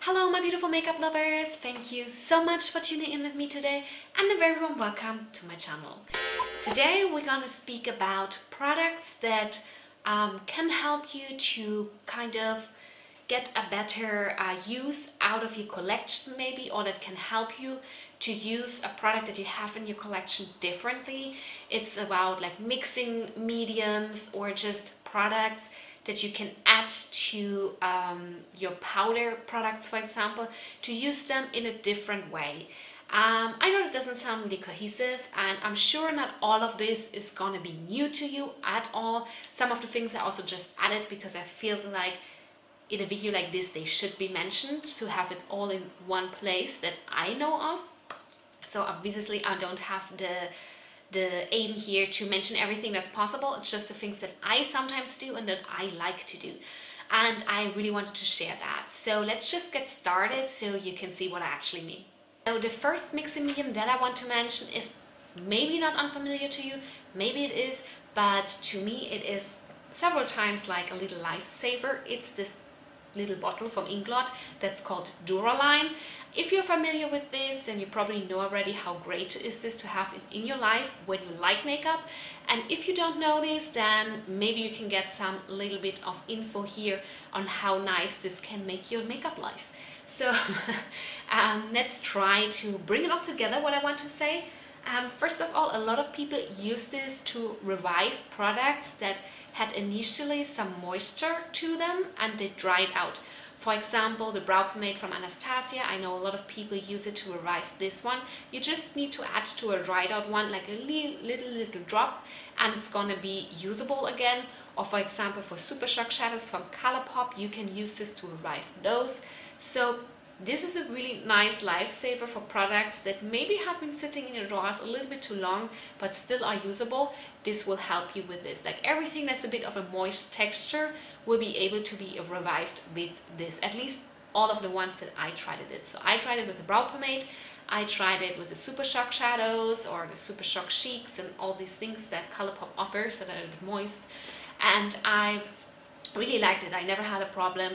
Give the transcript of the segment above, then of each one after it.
Hello my beautiful makeup lovers, thank you so much for tuning in with me today and a very warm welcome to my channel. Today we're gonna speak about products that can help you to kind of get a better use out of your collection maybe, or that can help you to use a product that you have in your collection differently. It's about like mixing mediums or just products that you can add to your powder products, for example, to use them in a different way. I know it doesn't sound really cohesive, and I'm sure not all of this is gonna be new to you at all. Some of the things I also just added because I feel like in a video like this they should be mentioned to have it all in one place that I know of. So obviously I don't have the aim here to mention everything that's possible. It's just the things that I sometimes do and that I like to do, and I really wanted to share that. So let's just get started so you can see what I actually mean. So the first mixing medium that I want to mention is maybe not unfamiliar to you, maybe it is, but to me it is several times like a little lifesaver. It's this little bottle from Inglot that's called Duraline. If you're familiar with this, then you probably know already how great is this to have it in your life when you like makeup. And if you don't know this, then maybe you can get some little bit of info here on how nice this can make your makeup life. So let's try to bring it all together, what I want to say. First of all, a lot of people use this to revive products that had initially some moisture to them and they dried out. For example, the brow pomade from Anastasia, I know a lot of people use it to revive this one. You just need to add to a dried out one like a little drop and it's gonna be usable again. Or for example, for Super Shock shadows from Colourpop, you can use this to revive those. So this is a really nice lifesaver for products that maybe have been sitting in your drawers a little bit too long but still are usable. This will help you with this. Like everything that's a bit of a moist texture will be able to be revived with this. At least all of the ones that I tried it with. So I tried it with the brow pomade, I tried it with the Super Shock shadows or the Super Shock Cheeks and all these things that Colourpop offers that are a bit moist. And I really liked it. I never had a problem.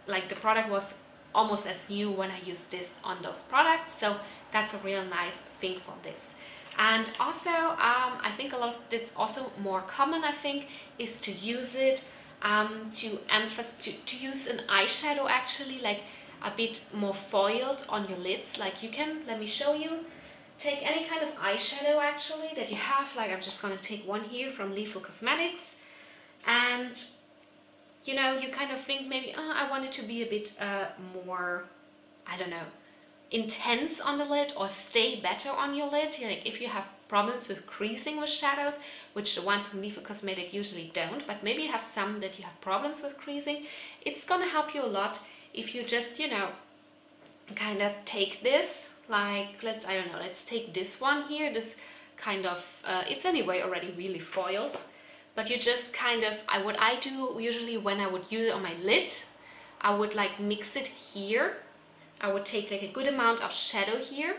The product was almost as new when I used this on those products, so that's a real nice thing for this. And also I think a lot of it's also more common, I think, is to use it to use an eyeshadow actually like a bit more foiled on your lids. Like you can, let me show you, take any kind of eyeshadow actually that you have. Like I'm just gonna take one here from Lethal Cosmetics, and you know, you kind of think maybe, oh, I want it to be a bit more, I don't know, intense on the lid or stay better on your lid. Like if you have problems with creasing with shadows, which the ones from Lethal Cosmetics usually don't, but maybe you have some that you have problems with creasing, it's gonna help you a lot if you just, you know, kind of take this, like let's take this one here, this kind of, it's anyway already really foiled. But you just kind of, what I do usually when I would use it on my lid, I would like mix it here. I would take like a good amount of shadow here,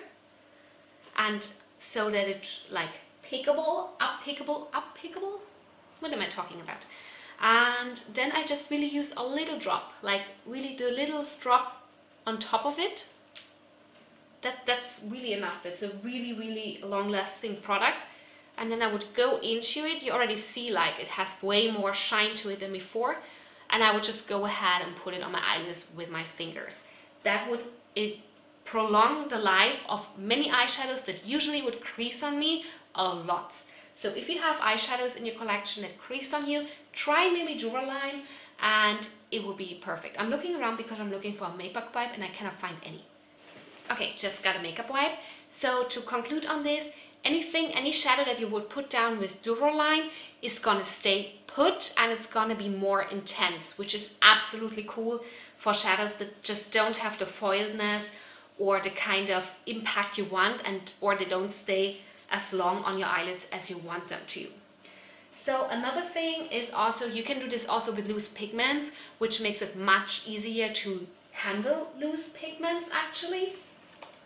and so that it's like pickable, up pickable. What am I talking about? And then I just really use a little drop, like really the littlest drop on top of it. That's really enough. It's a really long-lasting product. And then I would go into it. You already see like it has way more shine to it than before. And I would just go ahead and put it on my eyelids with my fingers. That would prolong the life of many eyeshadows that usually would crease on me a lot. So if you have eyeshadows in your collection that crease on you, try maybe Duraline and it will be perfect. I'm looking around because I'm looking for a makeup wipe and I cannot find any. Okay, just got a makeup wipe. So to conclude on this, any shadow that you would put down with Duraline is gonna stay put and it's gonna be more intense, which is absolutely cool for shadows that just don't have the foiledness or the kind of impact you want, or they don't stay as long on your eyelids as you want them to. So another thing is also, you can do this also with loose pigments, which makes it much easier to handle loose pigments actually.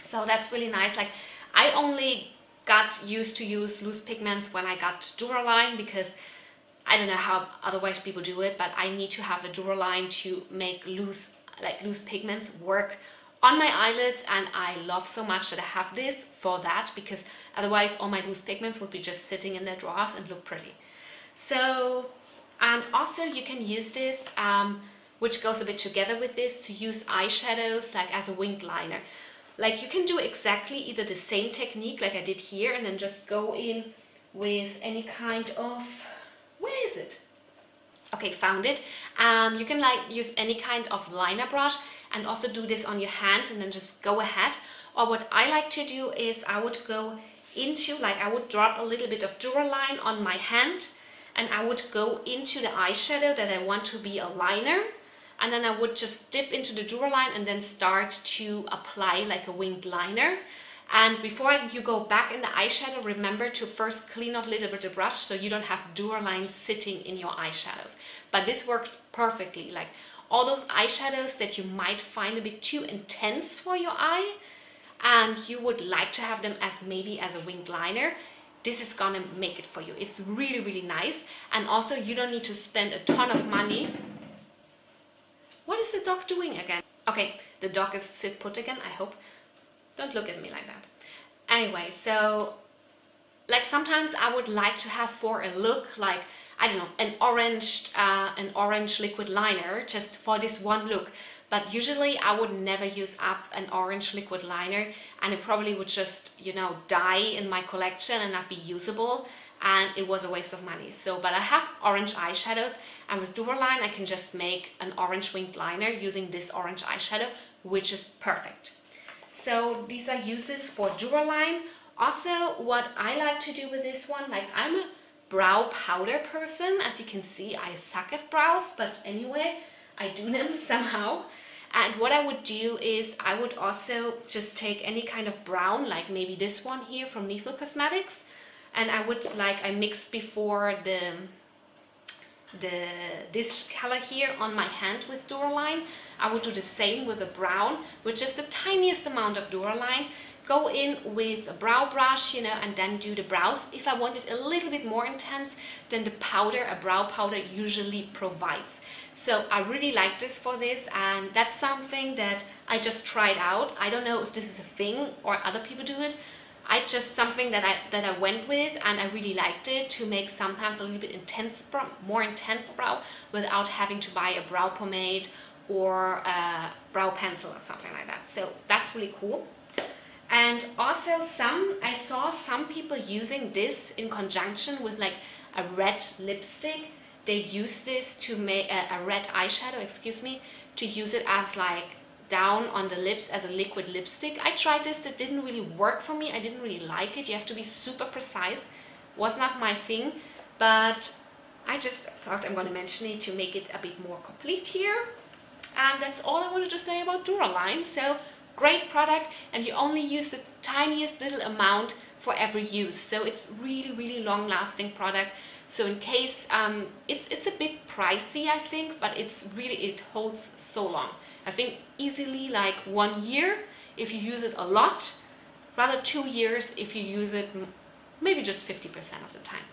So that's really nice. Like I only got used to use loose pigments when I got Duraline because I don't know how otherwise people do it, but I need to have a Duraline to make loose like loose pigments work on my eyelids, and I love so much that I have this for that, because otherwise all my loose pigments would be just sitting in their drawers and look pretty. So, and also you can use this, which goes a bit together with this, to use eyeshadows like as a winged liner. Like you can do exactly either the same technique like I did here, and then just go in with any kind of, where is it? Okay, found it. You can like use any kind of liner brush and also do this on your hand and then just go ahead. Or what I like to do is I would go into, like I would drop a little bit of Duraline on my hand, and I would go into the eyeshadow that I want to be a liner, and then I would just dip into the Duraline and then start to apply like a winged liner. And before you go back in the eyeshadow, remember to first clean off a little bit of brush so you don't have Duraline sitting in your eyeshadows. But this works perfectly. Like all those eyeshadows that you might find a bit too intense for your eye and you would like to have them as maybe as a winged liner, this is gonna make it for you. It's really, really nice. And also you don't need to spend a ton of money. What is the dog doing again? Okay, the dog is sit put again, I hope. Don't look at me like that. Anyway, so like sometimes I would like to have for a look like, I don't know, an orange liquid liner just for this one look. But usually I would never use up an orange liquid liner, and it probably would just, you know, die in my collection and not be usable, and it was a waste of money. So, but I have orange eyeshadows, and with Duraline I can just make an orange winged liner using this orange eyeshadow, which is perfect. So these are uses for Duraline. Also, what I like to do with this one, like I'm a brow powder person. As you can see, I suck at brows, but anyway, I do them somehow. And what I would do is I would also just take any kind of brown, like maybe this one here from Lethal Cosmetics, and I would I mixed before this color here on my hand with Duraline. I would do the same with a brown with just the tiniest amount of Duraline. Go in with a brow brush, you know, and then do the brows. If I want it a little bit more intense, then the powder, a brow powder, usually provides. So I really like this for this, and that's something that I just tried out. I don't know if this is a thing or other people do it. I just something that I went with, and I really liked it to make sometimes a little bit more intense brow without having to buy a brow pomade or a brow pencil or something like that. So that's really cool. And also I saw some people using this in conjunction with like a red lipstick. They use this to make a red eyeshadow, excuse me, to use it as like down on the lips as a liquid lipstick. I tried this, that didn't really work for me. I didn't really like it. You have to be super precise. Was not my thing, but I just thought I'm going to mention it to make it a bit more complete here. And that's all I wanted to say about Duraline. So great product, and you only use the tiniest little amount for every use. So it's really, really long lasting product. So in case it's a bit pricey, I think, but it holds so long. I think easily like 1 year if you use it a lot, rather 2 years if you use it maybe just 50% of the time.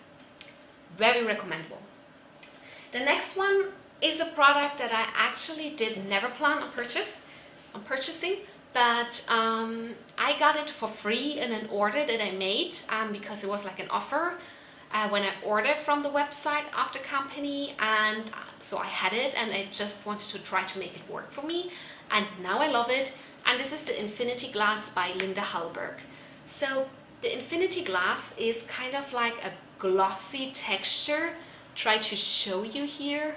Very recommendable. The next one is a product that I actually did never plan on purchasing, but I got it for free in an order that I made because it was like an offer when I ordered from the website of the company, and so I had it and I just wanted to try to make it work for me, and now I love it. And this is the Infinity Glass by Linda Hallberg. So the Infinity Glass is kind of like a glossy texture. Try to show you here.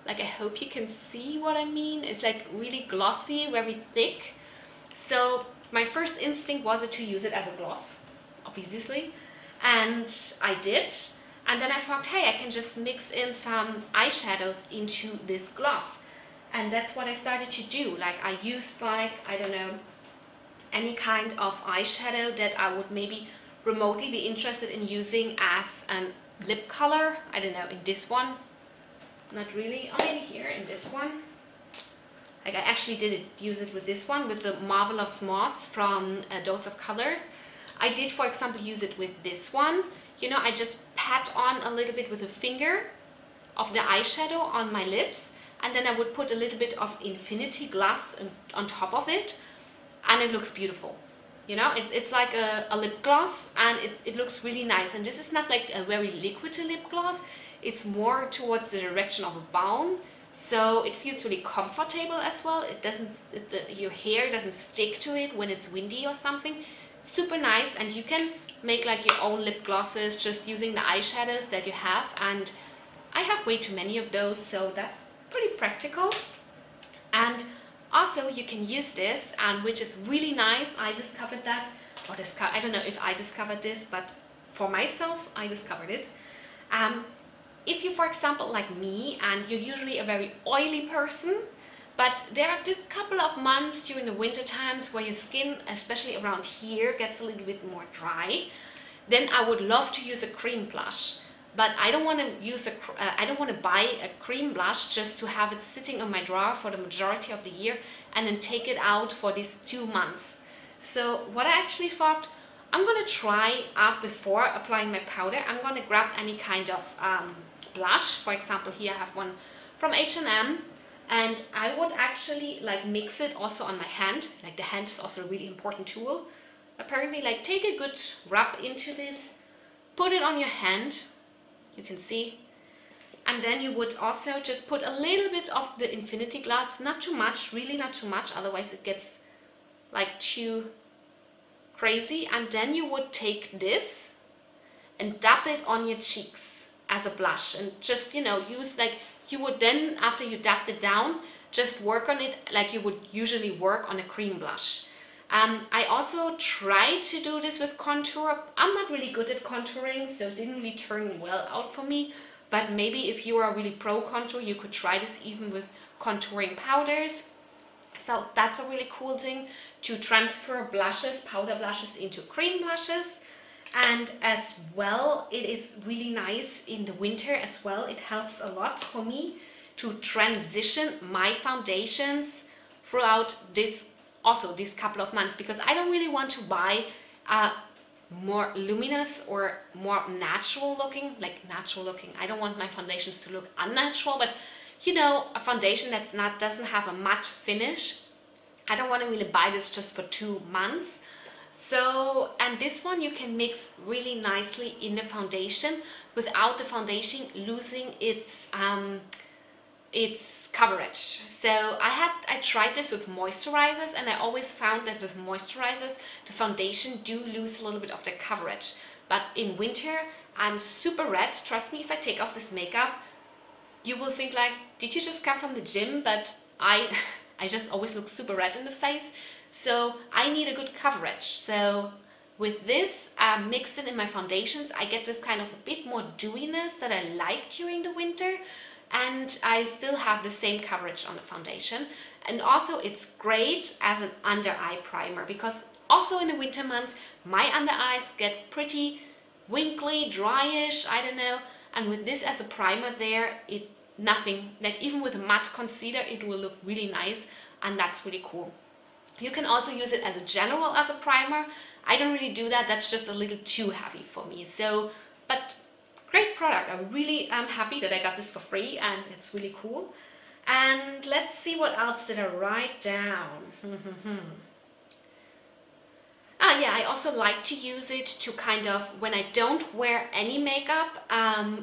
Like, I hope you can see what I mean. It's like really glossy, very thick. So my first instinct was to use it as a gloss, obviously, and I did. And then I thought, hey, I can just mix in some eyeshadows into this gloss, and that's what I started to do. Like, I used like, I don't know, any kind of eyeshadow that I would maybe remotely be interested in using as a lip color. I don't know, in this one, not really, oh, maybe here in this one. Like, I actually use it with this one, with the Marvelous Mauves from A Dose of Colors. I did, for example, use it with this one. You know, I just pat on a little bit with a finger of the eyeshadow on my lips, and then I would put a little bit of Infinity gloss on top of it, and it looks beautiful. You know, it's like a lip gloss, and it looks really nice. And this is not like a very liquid lip gloss, it's more towards the direction of a balm, so it feels really comfortable as well. It doesn't, your hair doesn't stick to it when it's windy or something. Super nice. And you can make like your own lip glosses just using the eyeshadows that you have, and I have way too many of those, so that's pretty practical. And also you can use this, and which is really nice. I discovered that, or I don't know if I discovered this, but for myself I discovered it. If you, for example, like me, and you're usually a very oily person, but there are just a couple of months during the winter times where your skin, especially around here, gets a little bit more dry, then I would love to use a cream blush. But I don't want to use I don't want to buy a cream blush just to have it sitting on my drawer for the majority of the year and then take it out for these 2 months. So what I actually thought, I'm gonna try before applying my powder, I'm gonna grab any kind of blush. For example, here I have one from H&M, and I would actually like mix it also on my hand. Like, the hand is also a really important tool. Apparently, like, take a good rub into this, put it on your hand. You can see, and then you would also just put a little bit of the Infinity gloss, not too much, really not too much, otherwise it gets like too crazy. And then you would take this and dab it on your cheeks as a blush, and just, you know, use like you would then, after you dabbed it down, just work on it like you would usually work on a cream blush. I also tried to do this with contour. I'm not really good at contouring, so it didn't really turn well out for me. But maybe if you are really pro contour, you could try this even with contouring powders. So that's a really cool thing, to transfer blushes, powder blushes, into cream blushes. And as well, it is really nice in the winter as well. It helps a lot for me to transition my foundations throughout these couple of months, because I don't really want to buy more luminous or more natural looking. I don't want my foundations to look unnatural, but you know, a foundation doesn't have a matte finish. I don't want to really buy this just for 2 months. So, and this one you can mix really nicely in the foundation without the foundation losing its coverage. So I tried this with moisturizers, and I always found that with moisturizers the foundation do lose a little bit of the coverage. But in winter I'm super red. Trust me, if I take off this makeup, you will think like, did you just come from the gym? But I just always look super red in the face, so I need a good coverage. So with this mixed in my foundations, I get this kind of a bit more dewiness that I like during the winter, and I still have the same coverage on the foundation. And also it's great as an under eye primer, because also in the winter months my under eyes get pretty winkly, dryish, I don't know, and with this as a primer there, nothing, like even with a matte concealer it will look really nice, and that's really cool. You can also use it as a primer. I don't really do that, that's just a little too heavy for me. So, but great product. I really am happy that I got this for free, and it's really cool. And let's see, what else did I write down? Yeah, I also like to use it to kind of, when I don't wear any makeup,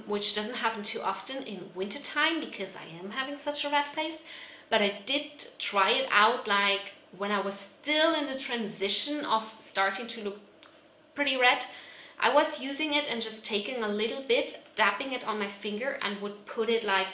which doesn't happen too often in winter time because I am having such a red face, but I did try it out like when I was still in the transition of starting to look pretty red. I was using it and just taking a little bit, dabbing it on my finger, and would put it like,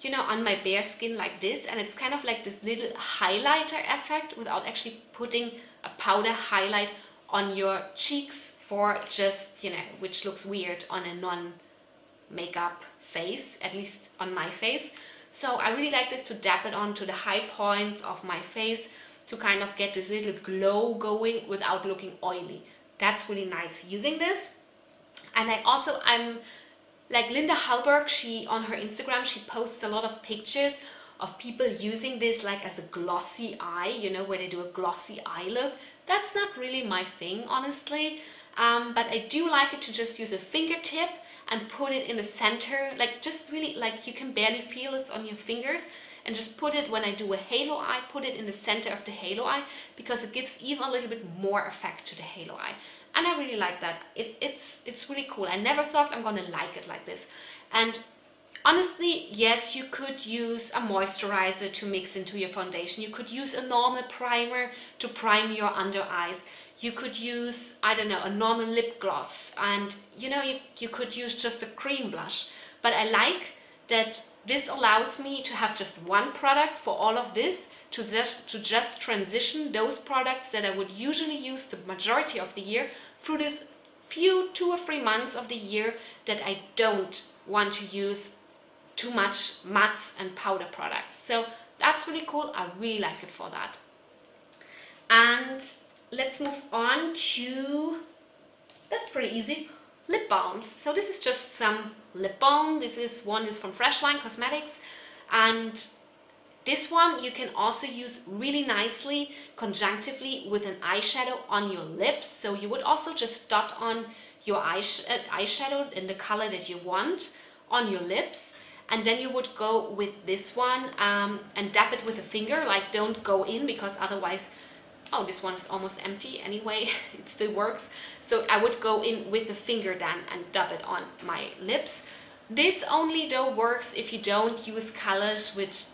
you know, on my bare skin like this, and it's kind of like this little highlighter effect without actually putting a powder highlight on your cheeks, for just, you know, which looks weird on a non-makeup face, at least on my face. So I really like this to dab it onto the high points of my face to kind of get this little glow going without looking oily. That's really nice using this. And I'm like Linda Hallberg, she on her Instagram, she posts a lot of pictures of people using this like as a glossy eye, you know, where they do a glossy eye look. That's not really my thing, honestly, but I do like it to just use a fingertip and put it in the center, like just really like you can barely feel it on your fingers, and just put it, when I do a halo eye, put it in the center of the halo eye, because it gives even a little bit more effect to the halo eye. And I really like that. It's really cool. I never thought I'm gonna like it like this. And honestly, yes, you could use a moisturizer to mix into your foundation. You could use a normal primer to prime your under eyes. You could use, I don't know, a normal lip gloss, and you know, you could use just a cream blush. But I like that this allows me to have just one product for all of this, to just transition those products that I would usually use the majority of the year through this few 2 or 3 months of the year that I don't want to use too much matte and powder products. So that's really cool. I really like it for that. And let's move on to, that's pretty easy, lip balms. So this is just some lip balm. One is from Freshline Cosmetics, and this one you can also use really nicely conjunctively with an eyeshadow on your lips. So you would also just dot on your eyeshadow in the color that you want on your lips, and then you would go with this one and dab it with a finger. Like, don't go in, because otherwise, oh, this one is almost empty anyway. It still works. So I would go in with a finger then and dab it on my lips. This only though works if you don't use colors which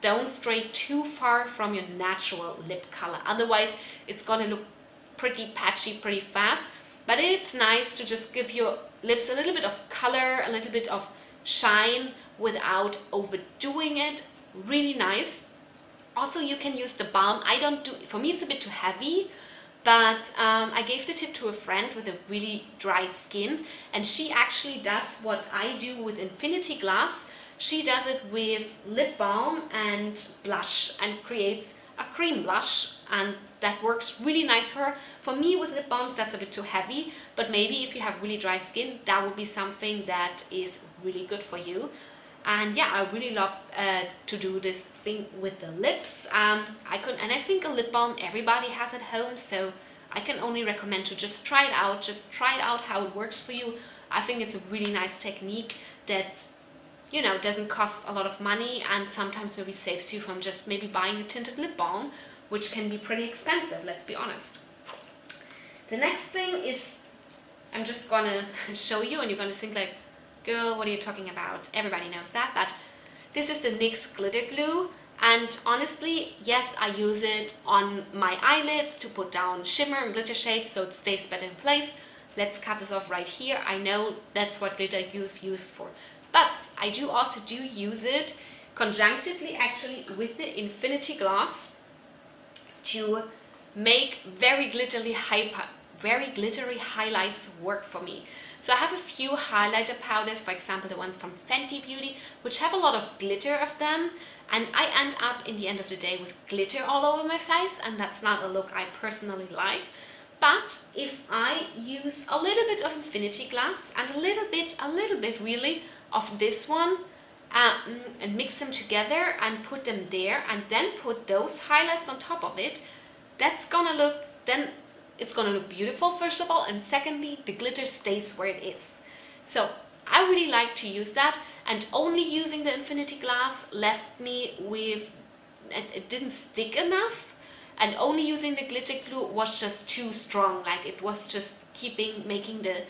don't stray too far from your natural lip color. Otherwise, it's gonna look pretty patchy pretty fast. But it's nice to just give your lips a little bit of color, a little bit of shine without overdoing it. Really nice. Also, you can use the balm. I don't do, for me it's a bit too heavy, but I gave the tip to a friend with a really dry skin, and she actually does what I do with Infinity Glass. She does it with lip balm and blush and creates a cream blush, and that works really nice for her. For me, with lip balms, that's a bit too heavy, but maybe if you have really dry skin, that would be something that is really good for you. And yeah, I really love to do this thing with the lips. I think a lip balm everybody has at home, so I can only recommend to just try it out. Just try it out how it works for you. I think it's a really nice technique that's, you know, doesn't cost a lot of money, and sometimes maybe saves you from just maybe buying a tinted lip balm, which can be pretty expensive, let's be honest. The next thing is, I'm just gonna show you, and you're gonna think like, girl, what are you talking about? Everybody knows that, but this is the NYX glitter glue. And honestly, yes, I use it on my eyelids to put down shimmer and glitter shades so it stays better in place. Let's cut this off right here. I know that's what glitter glue is used for, but I do also use it conjunctively actually with the Infinity Glass to make very glittery highlights work for me. So I have a few highlighter powders, for example the ones from Fenty Beauty, which have a lot of glitter of them, and I end up in the end of the day with glitter all over my face, and that's not a look I personally like. But if I use a little bit of Infinity Glass and a little bit really of this one and mix them together and put them there, and then put those highlights on top of it, that's gonna look, then it's gonna look beautiful, first of all, and secondly, the glitter stays where it is. So I really like to use that, and only using the Infinity Glass left me with, it didn't stick enough, and only using the glitter glue was just too strong. Like, it was just making the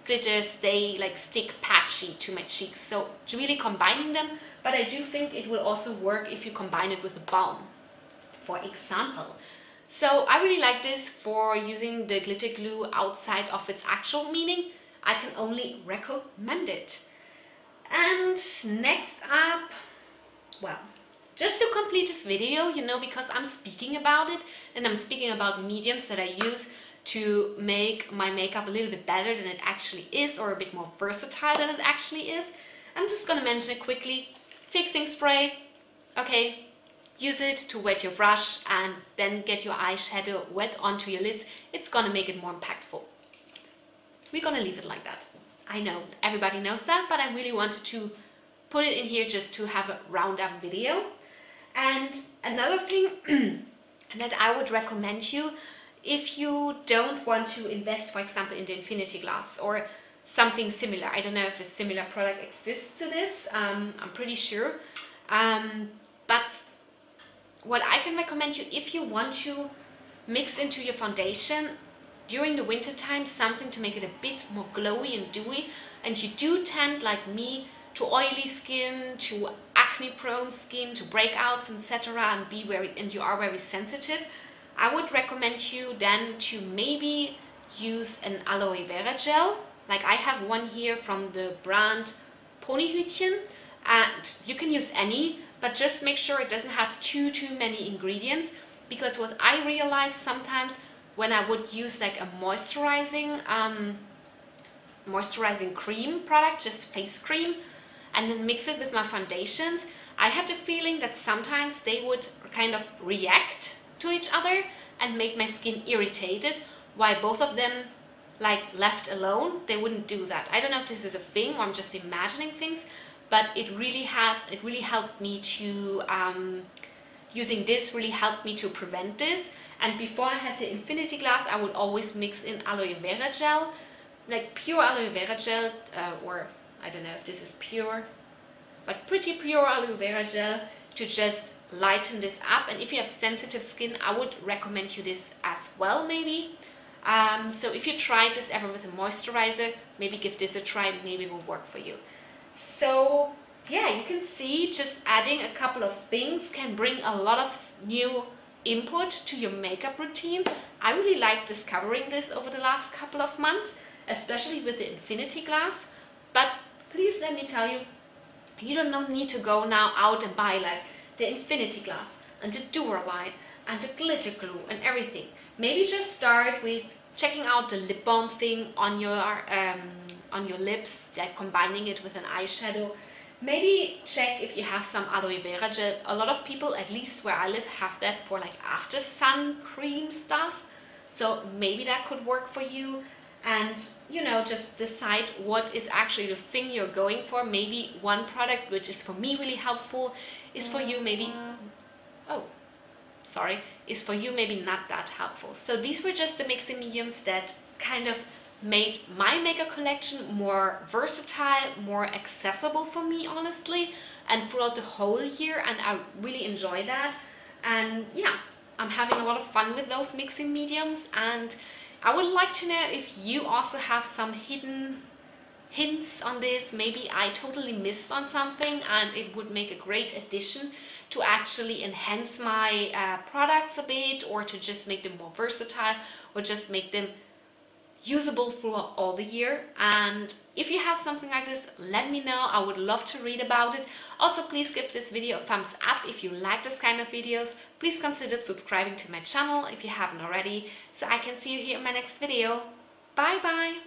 glitter stick patchy to my cheeks. So really combining them, but I do think it will also work if you combine it with a balm, for example. So I really like this for using the glitter glue outside of its actual meaning. I can only recommend it. And next up, well, just to complete this video, you know, because I'm speaking about it and I'm speaking about mediums that I use to make my makeup a little bit better than it actually is, or a bit more versatile than it actually is, I'm just gonna mention it quickly. Fixing spray, okay. Use it to wet your brush and then get your eyeshadow wet onto your lids. It's gonna make it more impactful. We're gonna leave it like that. I know everybody knows that, but I really wanted to put it in here just to have a roundup video. And another thing that I would recommend you, if you don't want to invest, for example, in the Infinity Glass or something similar. I don't know if a similar product exists to this. I'm pretty sure. But what I can recommend you, if you want to mix into your foundation during the winter time something to make it a bit more glowy and dewy, and you do tend, like me, to oily skin, to acne prone skin, to breakouts, etc., and you are very sensitive, I would recommend you then to maybe use an aloe vera gel. Like I have one here from the brand Ponyhütchen, and you can use any, but just make sure it doesn't have too many ingredients, because what I realized sometimes when I would use like a moisturizing cream product, just face cream, and then mix it with my foundations, I had the feeling that sometimes they would kind of react to each other and make my skin irritated, while both of them, like left alone, they wouldn't do that. I don't know if this is a thing or I'm just imagining things, but it really helped me to using this really helped me to prevent this. And before I had the infinity glass, I would always mix in aloe vera gel, like pure aloe vera gel, or I don't know if this is pure, but pretty pure aloe vera gel, to just lighten this up. And if you have sensitive skin, I would recommend you this as well, maybe. So if you tried this ever with a moisturizer, maybe give this a try, maybe it will work for you. So yeah, you can see just adding a couple of things can bring a lot of new input to your makeup routine. I really like discovering this over the last couple of months, especially with the infinity glass. But please let me tell you, you don't need to go now out and buy like the infinity glass and the Duralight and the glitter glue and everything. Maybe just start with checking out the lip balm thing on your lips, like combining it with an eyeshadow. Maybe check if you have some aloe vera gel. A lot of people, at least where I live, have that for like after sun cream stuff. So maybe that could work for you. And you know, just decide what is actually the thing you're going for. Maybe one product which is for me really helpful is for you maybe is for you maybe not that helpful. So these were just the mixing mediums that kind of made my makeup collection more versatile, more accessible for me, honestly, and throughout the whole year, and I really enjoy that. And yeah, I'm having a lot of fun with those mixing mediums, and I would like to know if you also have some hidden hints on this. Maybe I totally missed on something and it would make a great addition to actually enhance my products a bit, or to just make them more versatile, or just make them usable throughout all the year. And if you have something like this, let me know. I would love to read about it. Also, please give this video a thumbs up if you like this kind of videos. Please consider subscribing to my channel if you haven't already, so I can see you here in my next video. Bye bye!